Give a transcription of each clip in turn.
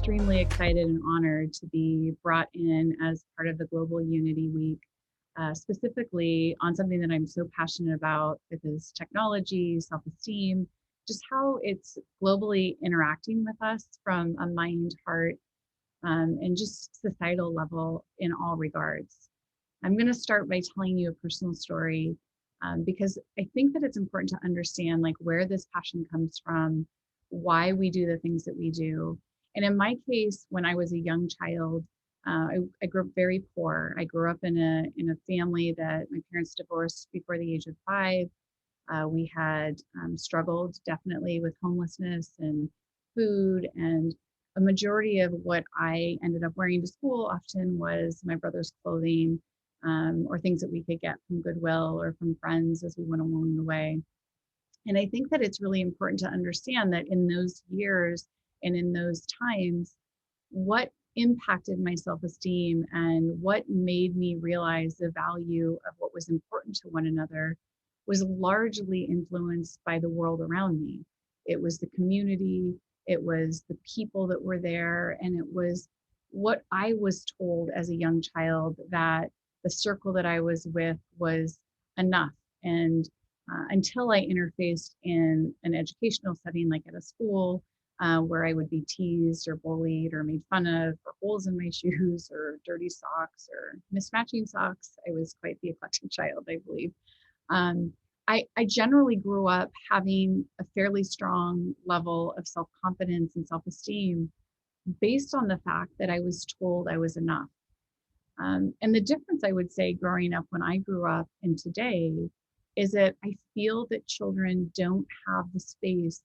extremely excited and honored to be brought in as part of the Global Unity Week, specifically on something that I'm so passionate about, with is technology, self-esteem, just how it's globally interacting with us from a mind, heart, and just societal level in all regards. I'm going to start by telling you a personal story because I think that it's important to understand like where this passion comes from, why we do the things that we do. And in my case, when I was a young child, I grew up very poor. I grew up in a family that my parents divorced before the age of 5. We had struggled definitely with homelessness and food, and a majority of what I ended up wearing to school often was my brother's clothing, or things that we could get from Goodwill or from friends as we went along the way. And I think that it's really important to understand that in those years and in those times, what impacted my self-esteem and what made me realize the value of what was important to one another was largely influenced by the world around me. It was the community, it was the people that were there, and it was what I was told as a young child, that the circle that I was with was enough. And until I interfaced in an educational setting, like at a school, where I would be teased or bullied or made fun of for holes in my shoes or dirty socks or mismatching socks. I was quite the eclectic child, I believe. Um, I generally grew up having a fairly strong level of self-confidence and self-esteem based on the fact that I was told I was enough. And the difference, I would say, growing up when I grew up and today is that I feel that children don't have the space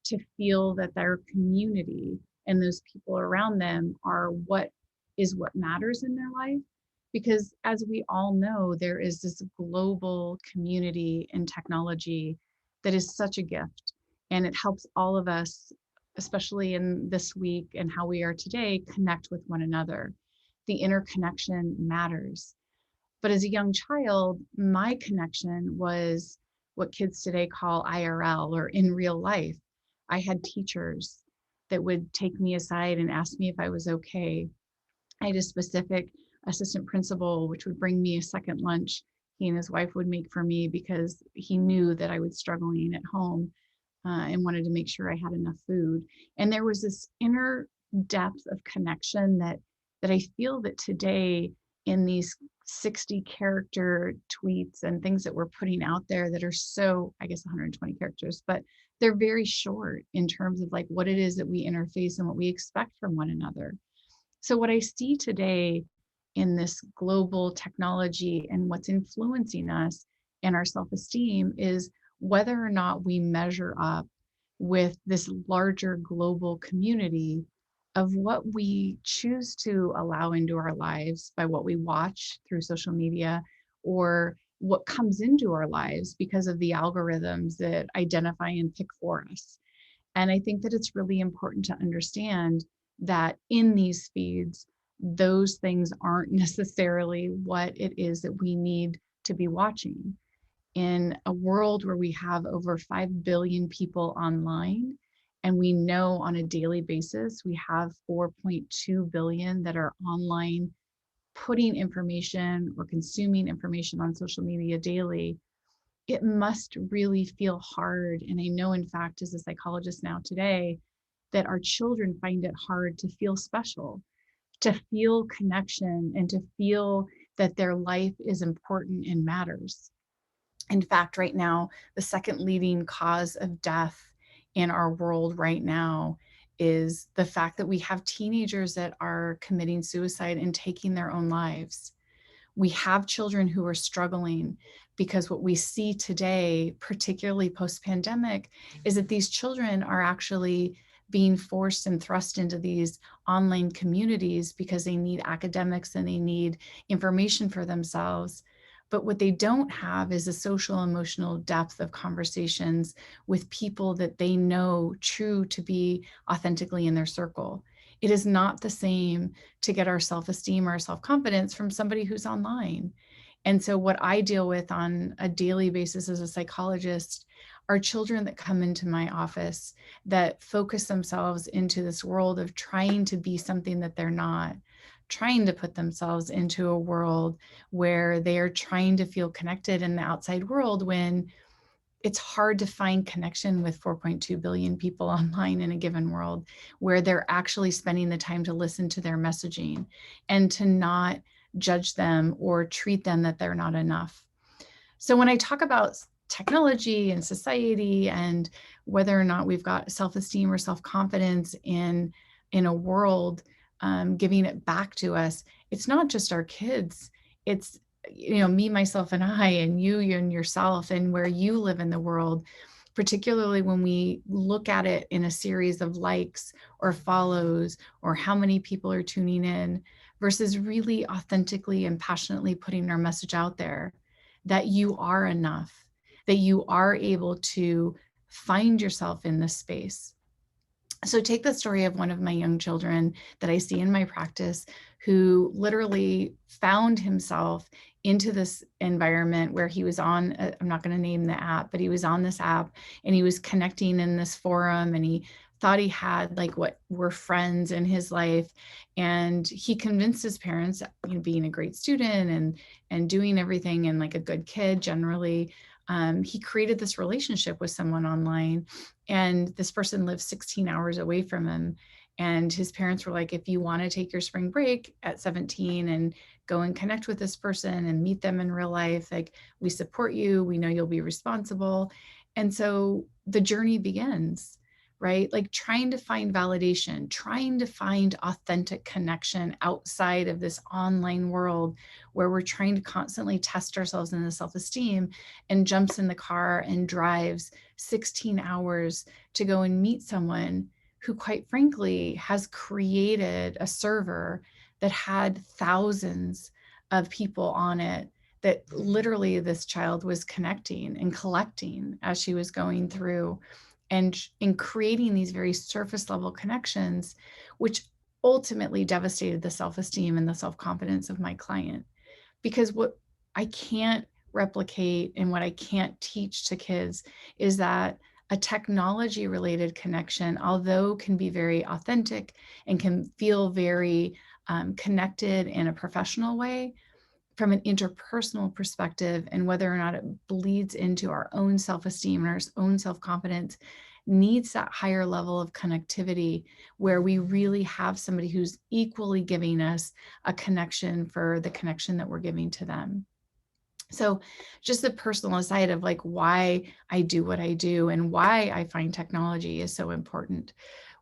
to feel that their community and those people around them are what matters in their life. Because as we all know, there is this global community in technology that is such a gift. And it helps all of us, especially in this week and how we are today, connect with one another. The interconnection matters. But as a young child, my connection was what kids today call IRL, or in real life. I had teachers that would take me aside and ask me if I was okay. I had a specific assistant principal, which would bring me a second lunch he and his wife would make for me because he knew that I was struggling at home, and wanted to make sure I had enough food. And there was this inner depth of connection that I feel that today, in these 60 character tweets and things that we're putting out there that are so, I guess 120 characters, but they're very short in terms of like what it is that we interface and what we expect from one another. So what I see today in this global technology and what's influencing us and our self-esteem is whether or not we measure up with this larger global community of what we choose to allow into our lives by what we watch through social media, or what comes into our lives because of the algorithms that identify and pick for us. And I think that it's really important to understand that in these feeds, those things aren't necessarily what it is that we need to be watching. In a world where we have over 5 billion people online, and we know on a daily basis we have 4.2 billion that are online putting information or consuming information on social media daily, it must really feel hard. And I know, in fact, as a psychologist now today, that our children find it hard to feel special, to feel connection, and to feel that their life is important and matters. In fact, right now, the second leading cause of death in our world right now is the fact that we have teenagers that are committing suicide and taking their own lives. We have children who are struggling because what we see today, particularly post-pandemic, is that these children are actually being forced and thrust into these online communities because they need academics and they need information for themselves. But what they don't have is a social emotional depth of conversations with people that they know true to be authentically in their circle. It is not the same to get our self-esteem or self-confidence from somebody who's online. And so what I deal with on a daily basis as a psychologist are children that come into my office that focus themselves into this world of trying to be something that they're not, trying to put themselves into a world where they are trying to feel connected in the outside world when it's hard to find connection with 4.2 billion people online in a given world, where they're actually spending the time to listen to their messaging and to not judge them or treat them that they're not enough. So when I talk about technology and society and whether or not we've got self-esteem or self-confidence in a world, giving it back to us, it's not just our kids. It's, you know, me, myself, and I, and you and yourself, and where you live in the world, particularly when we look at it in a series of likes or follows or how many people are tuning in versus really authentically and passionately putting our message out there that you are enough, that you are able to find yourself in this space. So take the story of one of my young children that I see in my practice who literally found himself into this environment where he was on, I'm not going to name the app, but he was on this app and he was connecting in this forum and he thought he had like what were friends in his life. And he convinced his parents, you know, being a great student and doing everything and like a good kid generally, he created this relationship with someone online, and this person lives 16 hours away from him. And his parents were like, if you want to take your spring break at 17 and go and connect with this person and meet them in real life, like, we support you, we know you'll be responsible. And so the journey begins, right? Like trying to find validation, trying to find authentic connection outside of this online world where we're trying to constantly test ourselves in the self-esteem, and jumps in the car and drives 16 hours to go and meet someone who, quite frankly, has created a server that had thousands of people on it, that literally this child was connecting and collecting as she was going through, and in creating these very surface level connections, which ultimately devastated the self-esteem and the self-confidence of my client. Because what I can't replicate and what I can't teach to kids is that a technology related connection, although can be very authentic and can feel very connected in a professional way, from an interpersonal perspective, and whether or not it bleeds into our own self-esteem and our own self-confidence, needs that higher level of connectivity where we really have somebody who's equally giving us a connection for the connection that we're giving to them. So just the personal aside of like why I do what I do and why I find technology is so important.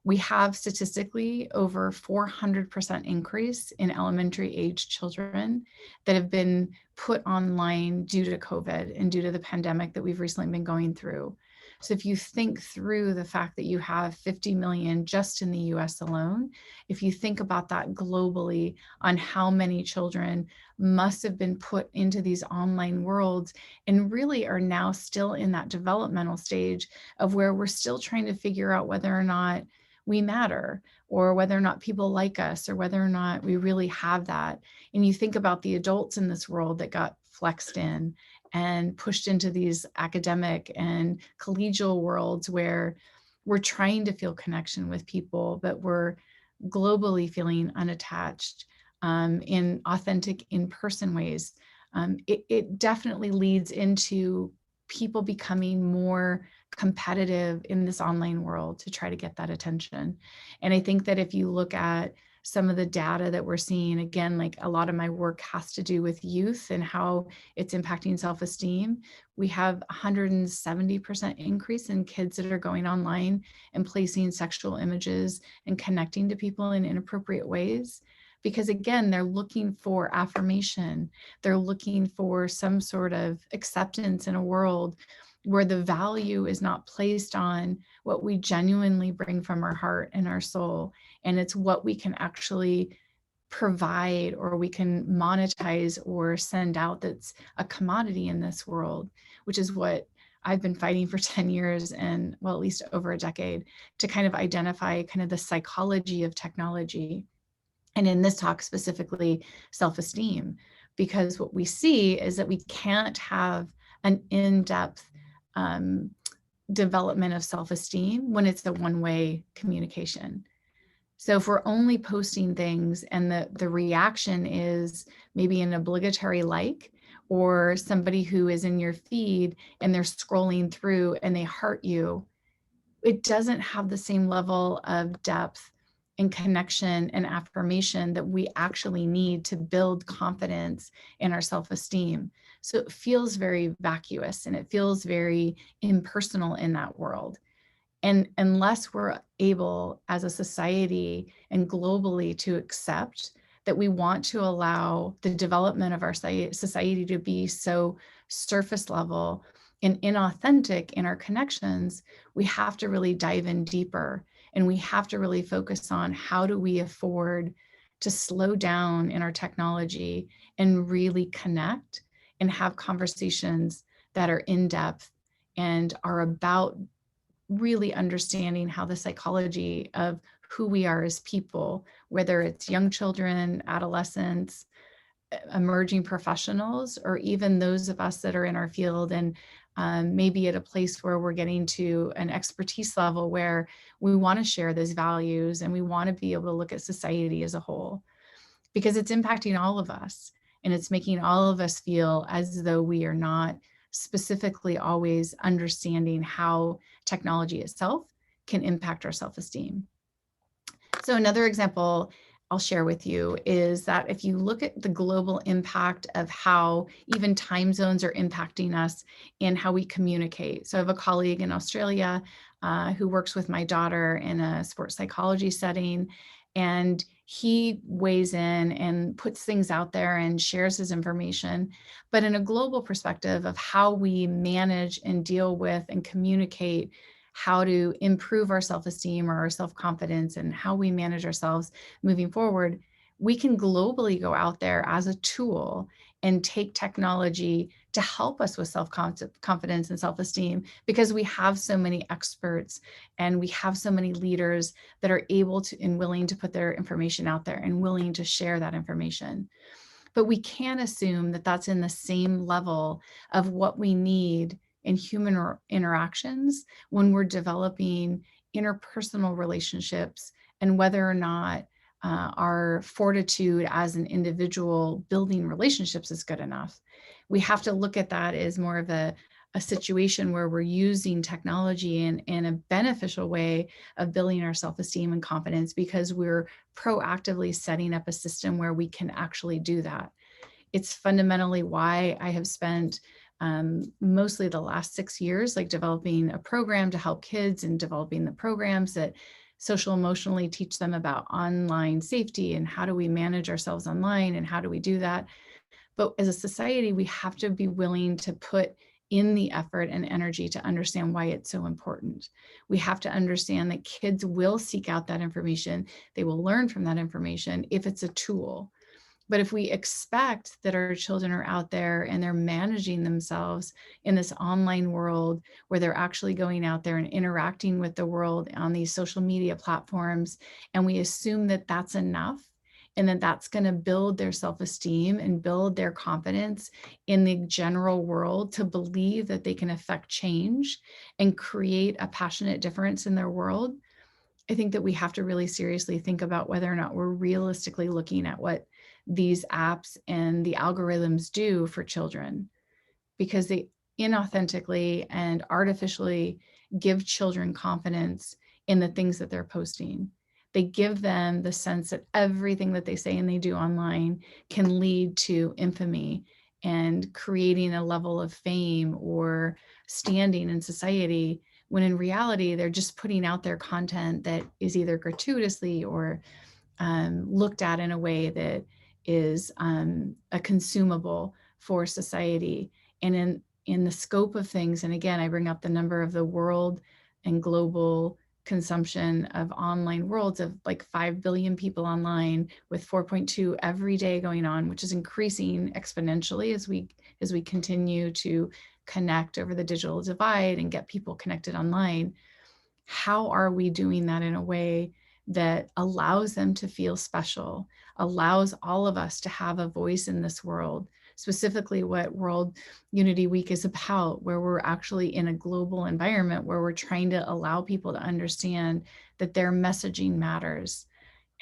We have statistically over 400% increase in elementary age children that have been put online due to COVID and due to the pandemic that we've recently been going through. So if you think through the fact that you have 50 million just in the US alone, if you think about that globally on how many children must have been put into these online worlds and really are now still in that developmental stage of where we're still trying to figure out whether or not we matter, or whether or not people like us, or whether or not we really have that. And you think about the adults in this world that got flexed in and pushed into these academic and collegial worlds where we're trying to feel connection with people, but we're globally feeling unattached in authentic in-person ways. It definitely leads into people becoming more competitive in this online world to try to get that attention. And I think that if you look at some of the data that we're seeing, again, like a lot of my work has to do with youth and how it's impacting self-esteem. We have 170% increase in kids that are going online and placing sexual images and connecting to people in inappropriate ways. Because again, they're looking for affirmation. They're looking for some sort of acceptance in a world where the value is not placed on what we genuinely bring from our heart and our soul. And it's what we can actually provide or we can monetize or send out that's a commodity in this world, which is what I've been fighting for 10 years and, well, at least over a decade, to kind of identify kind of the psychology of technology. And in this talk specifically, self-esteem, because what we see is that we can't have an in-depth development of self-esteem when it's a one-way communication. So if we're only posting things and the reaction is maybe an obligatory like, or somebody who is in your feed and they're scrolling through and they heart you, it doesn't have the same level of depth and connection and affirmation that we actually need to build confidence in our self-esteem. So it feels very vacuous and it feels very impersonal in that world. And unless we're able as a society and globally to accept that we want to allow the development of our society to be so surface level and inauthentic in our connections, we have to really dive in deeper, and we have to really focus on how do we afford to slow down in our technology and really connect and have conversations that are in depth and are about really understanding how the psychology of who we are as people, whether it's young children, adolescents, emerging professionals, or even those of us that are in our field and maybe at a place where we're getting to an expertise level where we want to share those values and we want to be able to look at society as a whole, because it's impacting all of us and it's making all of us feel as though we are not specifically always understanding how technology itself can impact our self-esteem. So another example I'll share with you is that if you look at the global impact of how even time zones are impacting us and how we communicate. So I have a colleague in Australia who works with my daughter in a sports psychology setting, and he weighs in and puts things out there and shares his information. But in a global perspective of how we manage and deal with and communicate how to improve our self-esteem or our self-confidence and how we manage ourselves moving forward, we can globally go out there as a tool and take technology to help us with self-confidence and self-esteem, because we have so many experts and we have so many leaders that are able to and willing to put their information out there and willing to share that information. But we can't assume that that's in the same level of what we need in human interactions when we're developing interpersonal relationships, and whether or not our fortitude as an individual building relationships is good enough. We have to look at that as more of a situation where we're using technology in a beneficial way of building our self-esteem and confidence, because we're proactively setting up a system where we can actually do that. It's fundamentally why I have spent mostly the last 6 years like developing a program to help kids and developing the programs that social emotionally teach them about online safety and how do we manage ourselves online and how do we do that. But as a society, we have to be willing to put in the effort and energy to understand why it's so important. We have to understand that kids will seek out that information. They will learn from that information if it's a tool. But if we expect that our children are out there and they're managing themselves in this online world where they're actually going out there and interacting with the world on these social media platforms, and we assume that that's enough and that that's going to build their self-esteem and build their confidence in the general world to believe that they can affect change and create a passionate difference in their world, I think that we have to really seriously think about whether or not we're realistically looking at what these apps and the algorithms do for children, because they inauthentically and artificially give children confidence in the things that they're posting. They give them the sense that everything that they say and they do online can lead to infamy and creating a level of fame or standing in society, when in reality, they're just putting out their content that is either gratuitously or looked at in a way that is a consumable for society. And in the scope of things, and again, I bring up the number of the world and global consumption of online worlds of like 5 billion people online with 4.2 every day going on, which is increasing exponentially as we continue to connect over the digital divide and get people connected online. How are we doing that in a way that allows them to feel special, allows all of us to have a voice in this world, specifically what World Unity Week is about, where we're actually in a global environment where we're trying to allow people to understand that their messaging matters,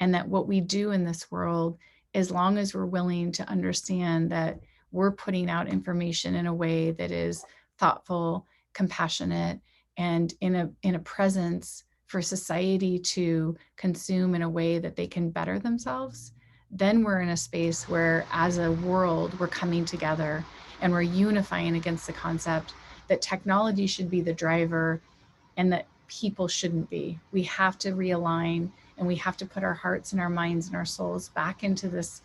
and that what we do in this world, as long as we're willing to understand that we're putting out information in a way that is thoughtful, compassionate, and in a presence for society to consume in a way that they can better themselves, then we're in a space where, as a world, we're coming together and we're unifying against the concept that technology should be the driver and that people shouldn't be. We have to realign, and we have to put our hearts and our minds and our souls back into this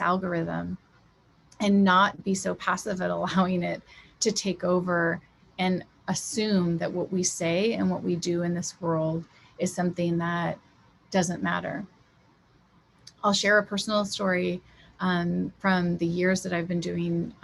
algorithm, and not be so passive at allowing it to take over and assume that what we say and what we do in this world is something that doesn't matter. I'll share a personal story from the years that I've been doing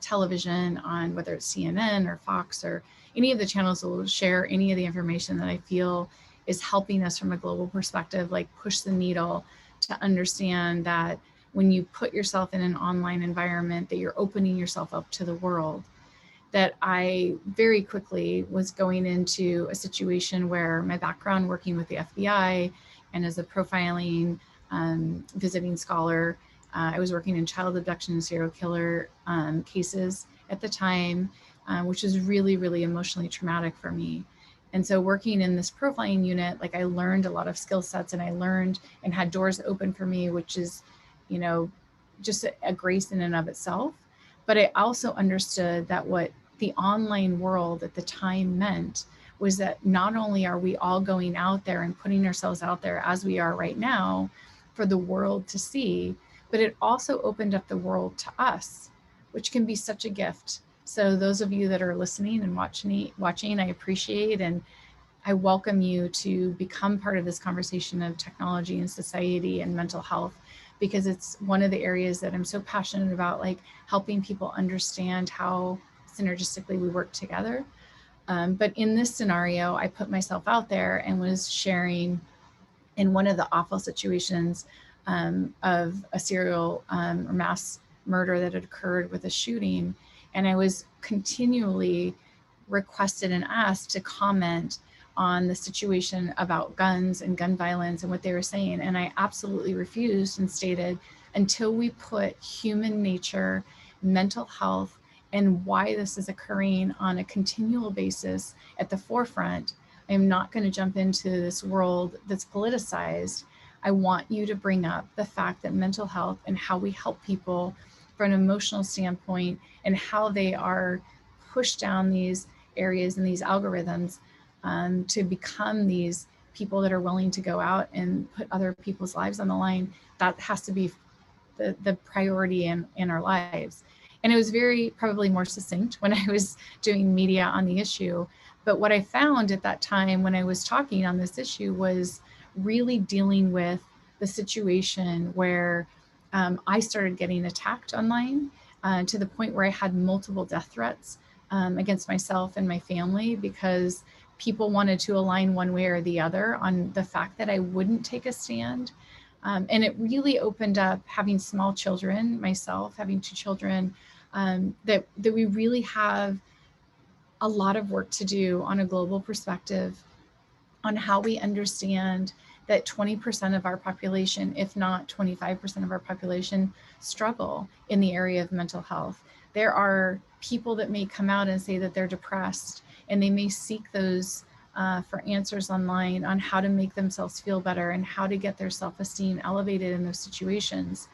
television on, whether it's CNN or Fox or any of the channels that will share any of the information that I feel is helping us from a global perspective, like push the needle to understand that when you put yourself in an online environment, that you're opening yourself up to the world. That I very quickly was going into a situation where my background working with the FBI and as a profiling visiting scholar, I was working in child abduction and serial killer cases at the time, which was really, really emotionally traumatic for me. And so working in this profiling unit, like I learned a lot of skill sets, and I learned and had doors open for me, which is, you know, just a grace in and of itself. But I also understood that what the online world at the time meant was that not only are we all going out there and putting ourselves out there as we are right now for the world to see, but it also opened up the world to us, which can be such a gift. So those of you that are listening and watching, I appreciate, and I welcome you to become part of this conversation of technology and society and mental health, because it's one of the areas that I'm so passionate about, like helping people understand how synergistically we work together. But in this scenario, I put myself out there and was sharing in one of the awful situations of a serial or mass murder that had occurred with a shooting. And I was continually requested and asked to comment on the situation about guns and gun violence and what they were saying. And I absolutely refused and stated, until we put human nature, mental health, and why this is occurring on a continual basis at the forefront, I am not going to jump into this world that's politicized. I want you to bring up the fact that mental health and how we help people from an emotional standpoint, and how they are pushed down these areas and these algorithms to become these people that are willing to go out and put other people's lives on the line. That has to be the priority in our lives. And it was very probably more succinct when I was doing media on the issue. But what I found at that time when I was talking on this issue was really dealing with the situation where I started getting attacked online to the point where I had multiple death threats against myself and my family, because people wanted to align one way or the other on the fact that I wouldn't take a stand. And it really opened up, having small children, myself having 2 children, that we really have a lot of work to do on a global perspective on how we understand that 20% of our population, if not 25% of our population, struggle in the area of mental health. There are people that may come out and say that they're depressed, and they may seek those for answers online on how to make themselves feel better and how to get their self-esteem elevated in those situations.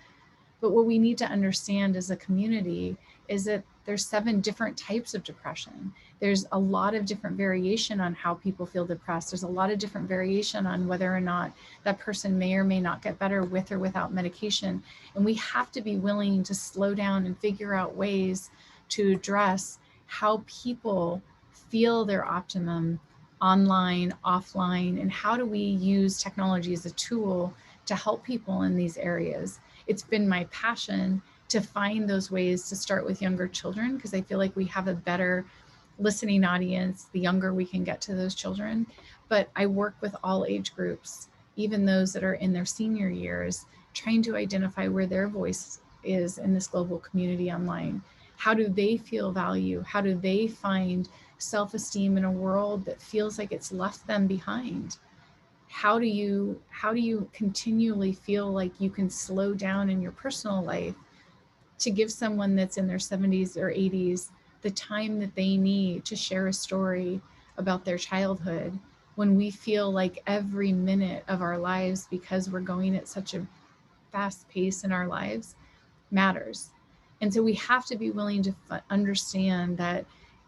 But what we need to understand as a community is that there's 7 different types of depression. There's a lot of different variation on how people feel depressed. There's a lot of different variation on whether or not that person may or may not get better with or without medication. And we have to be willing to slow down and figure out ways to address how people feel their optimum online, offline, and how do we use technology as a tool to help people in these areas. It's been my passion to find those ways to start with younger children, because I feel like we have a better listening audience the younger we can get to those children. But I work with all age groups, even those that are in their senior years, trying to identify where their voice is in this global community online? How do they feel value? How do they find self-esteem in a world that feels like it's left them behind? How do you continually feel like you can slow down in your personal life to give someone that's in their 70s or 80s the time that they need to share a story about their childhood, when we feel like every minute of our lives, because we're going at such a fast pace in our lives, matters? And so we have to be willing to understand that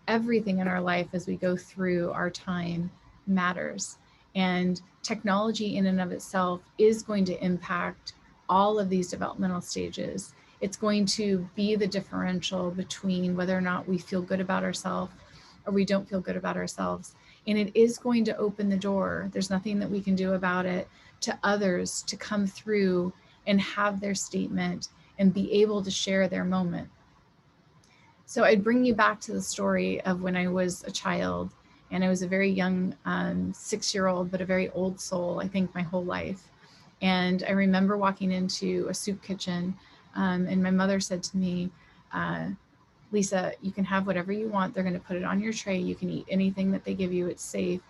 everything in our life as we go through our time matters. And technology, in and of itself, is going to impact all of these developmental stages. It's going to be the differential between whether or not we feel good about ourselves or we don't feel good about ourselves. And it is going to open the door. There's nothing that we can do about it, to others to come through and have their statement and be able to share their moment. So I'd bring you back to the story of when I was a child, and I was a very young 6-year-old, but a very old soul, I think, my whole life. And I remember walking into a soup kitchen, and my mother said to me, Lisa, you can have whatever you want. They're going to put it on your tray. You can eat anything that they give you. It's safe.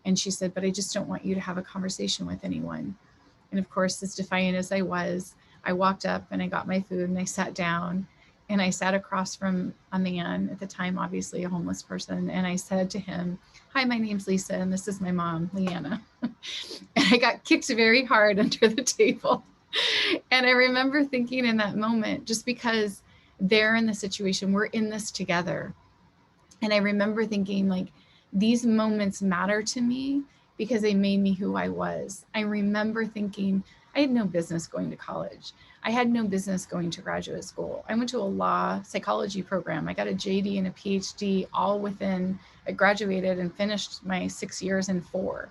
And she said, but I just don't want you to have a conversation with anyone. And of course, as defiant as I was, I walked up and I got my food and I sat down, and I sat across from a man, at the time, obviously a homeless person. And I said to him, hi, my name's Lisa, and this is my mom, Leanna. And I got kicked very hard under the table. And I remember thinking in that moment, just because they're in the situation, we're in this together. And I remember thinking, like, these moments matter to me because they made me who I was. I remember thinking, I had no business going to college. I had no business going to graduate school. I went to a law psychology program. I got a J.D. and a Ph.D. all within, I graduated and finished my 6 years in 4.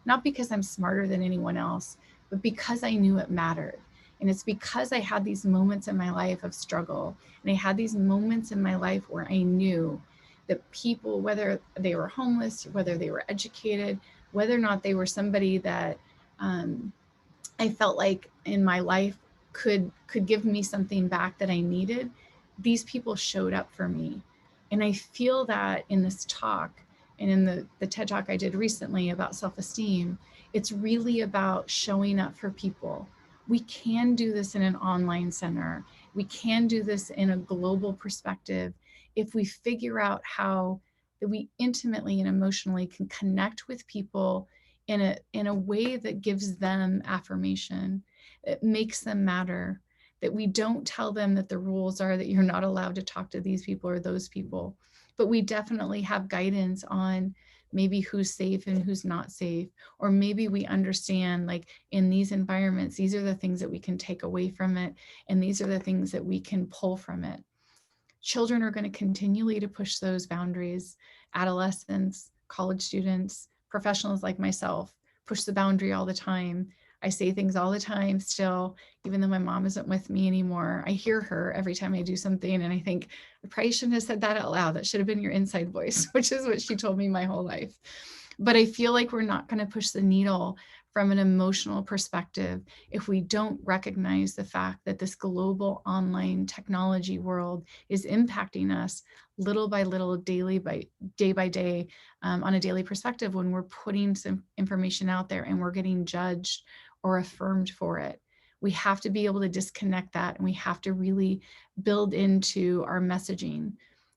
Not because I'm smarter than anyone else, but because I knew it mattered. And it's because I had these moments in my life of struggle. And I had these moments in my life where I knew that people, whether they were homeless, whether they were educated, whether or not they were somebody that I felt like in my life could give me something back that I needed, these people showed up for me. And I feel that in this talk, and in the TED Talk I did recently about self-esteem, it's really about showing up for people. We can do this in an online center. We can do this in a global perspective if we figure out how that we intimately and emotionally can connect with people in a way that gives them affirmation, it makes them matter, that we don't tell them that the rules are that you're not allowed to talk to these people or those people, but we definitely have guidance on maybe who's safe and who's not safe. Or maybe we understand, like, in these environments, these are the things that we can take away from it, and these are the things that we can pull from it. Children are going to continually to push those boundaries. Adolescents, college students, professionals like myself push the boundary all the time. I say things all the time still, even though my mom isn't with me anymore. I hear her every time I do something, and I think, I probably shouldn't have said that out loud. That should have been your inside voice, which is what she told me my whole life. But I feel like we're not going to push the needle from an emotional perspective if we don't recognize the fact that this global online technology world is impacting us little by little, day by day, on a daily perspective, when we're putting some information out there and we're getting judged or affirmed for it. We have to be able to disconnect that, and we have to really build into our messaging.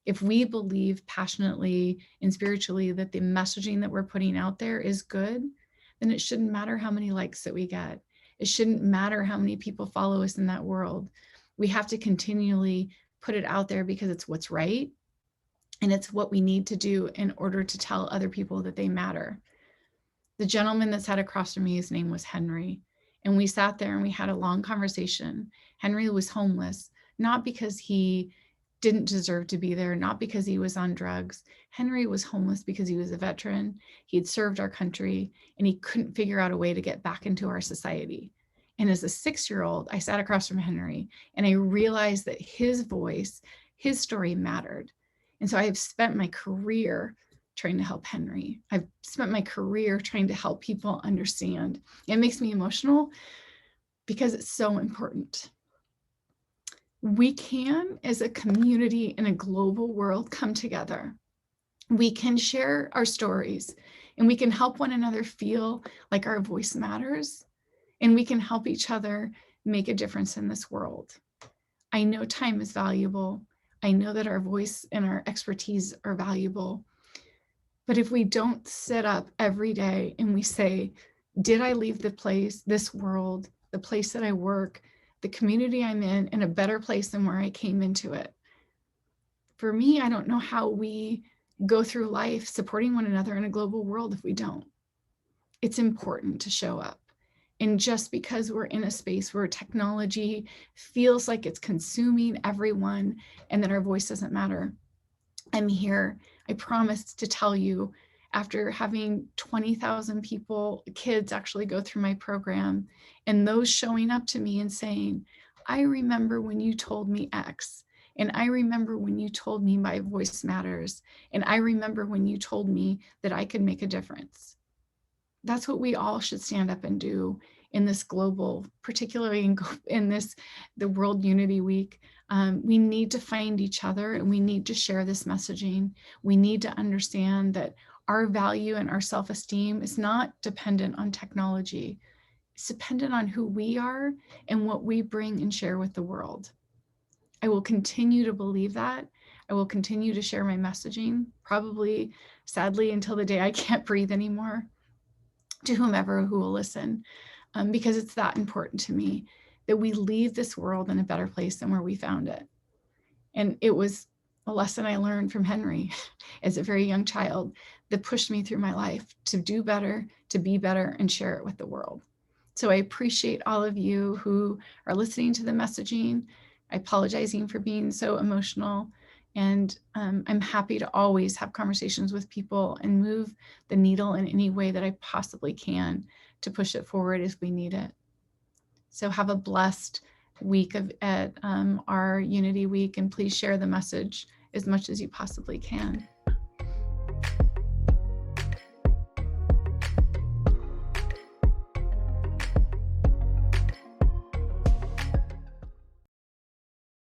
If we believe passionately and spiritually that the messaging that we're putting out there is good, then it shouldn't matter how many likes that we get. It shouldn't matter how many people follow us in that world. We have to continually put it out there because it's what's right, and it's what we need to do in order to tell other people that they matter. The gentleman that sat across from me, his name was Henry. And we sat there and we had a long conversation. Henry was homeless, not because he didn't deserve to be there, not because he was on drugs. Henry was homeless because he was a veteran. He had served our country, and he couldn't figure out a way to get back into our society. And as a 6-year-old, I sat across from Henry, and I realized that his voice, his story mattered. And so I have spent my career trying to help Henry. I've spent my career trying to help people understand. It makes me emotional because it's so important. We can, as a community in a global world, come together. We can share our stories, and we can help one another feel like our voice matters, and we can help each other make a difference in this world. I know time is valuable. I know that our voice and our expertise are valuable. But if we don't sit up every day and we say, did I leave the place, this world, the place that I work, the community I'm in a better place than where I came into it? For me, I don't know how we go through life supporting one another in a global world if we don't. It's important to show up. And just because we're in a space where technology feels like it's consuming everyone and that our voice doesn't matter, I'm here. I promised to tell you, after having 20,000 people, kids actually go through my program, and those showing up to me and saying, I remember when you told me X, and I remember when you told me my voice matters, and I remember when you told me that I could make a difference. That's what we all should stand up and do in this global, particularly in this, the World Unity Week. We need to find each other, and we need to share this messaging. We need to understand that our value and our self-esteem is not dependent on technology. It's dependent on who we are and what we bring and share with the world. I will continue to believe that. I will continue to share my messaging, probably, sadly, until the day I can't breathe anymore, to whomever who will listen, because it's that important to me that we leave this world in a better place than where we found it. And it was a lesson I learned from Henry as a very young child that pushed me through my life to do better, to be better, and share it with the world. So I appreciate all of you who are listening to the messaging. I apologizing for being so emotional. And I'm happy to always have conversations with people and move the needle in any way that I possibly can to push it forward as we need it. So have a blessed week at our Unity Week, and please share the message as much as you possibly can.